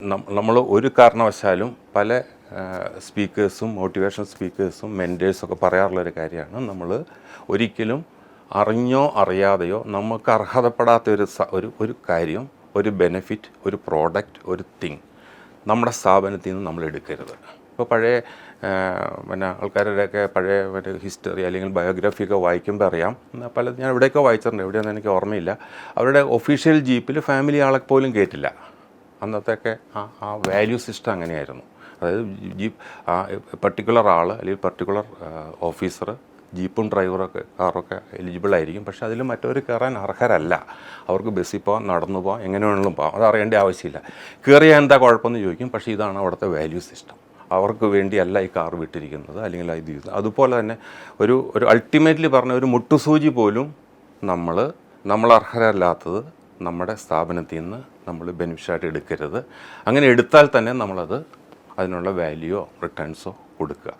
നമ്മൾ ഒരു കാരണവശാലും പല സ്പീക്കേഴ്സും മോട്ടിവേഷൻ സ്പീക്കേഴ്സും മെൻറ്റേഴ്സൊക്കെ പറയാറുള്ളൊരു കാര്യമാണ്, നമ്മൾ ഒരിക്കലും അറിഞ്ഞോ അറിയാതെയോ നമുക്ക് അർഹതപ്പെടാത്ത ഒരു കാര്യം, ഒരു ബെനിഫിറ്റ്, ഒരു പ്രോഡക്റ്റ്, ഒരു തിങ് നമ്മുടെ സ്ഥാപനത്തിൽ നിന്ന് നമ്മൾ എടുക്കരുത്. ഇപ്പോൾ പഴയ ആൾക്കാരുടെയൊക്കെ പഴയ ഹിസ്റ്ററി അല്ലെങ്കിൽ ബയോഗ്രഫിയൊക്കെ വായിക്കുമ്പോൾ അറിയാം, ഞാൻ എവിടെയൊക്കെ വായിച്ചിട്ടുണ്ട്, എവിടെയൊന്നും എനിക്ക് ഓർമ്മയില്ല, അവരുടെ ഒഫീഷ്യൽ ജീപ്പിൽ ഫാമിലി ആളെ പോലും കയറ്റില്ല. അന്നത്തെയൊക്കെ ആ വാല്യൂ സിസ്റ്റം അങ്ങനെയായിരുന്നു. അതായത് പർട്ടിക്കുലർ ആൾ അല്ലെങ്കിൽ പർട്ടിക്കുലർ ഓഫീസർ ജീപ്പും ഡ്രൈവറൊക്കെ കാറൊക്കെ എലിജിബിൾ ആയിരിക്കും, പക്ഷേ അതിൽ മറ്റവർ കയറാൻ അർഹരല്ല. അവർക്ക് ബസ്സിൽ പോകാം, നടന്നു പോകാം, എങ്ങനെ വേണമെങ്കിലും പോകാം, അത് അറിയേണ്ട ആവശ്യമില്ല. കയറിയാൽ എന്താ കുഴപ്പമെന്ന് ചോദിക്കും, പക്ഷേ ഇതാണ് അവിടുത്തെ വാല്യൂ സിസ്റ്റം. അവർക്ക് വേണ്ടിയല്ല ഈ കാർ വിട്ടിരിക്കുന്നത് അല്ലെങ്കിൽ ഇത് ചെയ്യുന്നത്. അതുപോലെ തന്നെ ഒരു അൾട്ടിമേറ്റ്ലി പറഞ്ഞ ഒരു മുട്ടുസൂചി പോലും നമ്മൾ അർഹരല്ലാത്തത് നമ്മുടെ സ്ഥാപനത്തിൽ നിന്ന് നമ്മൾ ബെനിഫിഷ്യമായിട്ട് എടുക്കരുത്. അങ്ങനെ എടുത്താൽ തന്നെ അതിനുള്ള വാല്യൂയോ റിട്ടേൺസോ കൊടുക്കുക.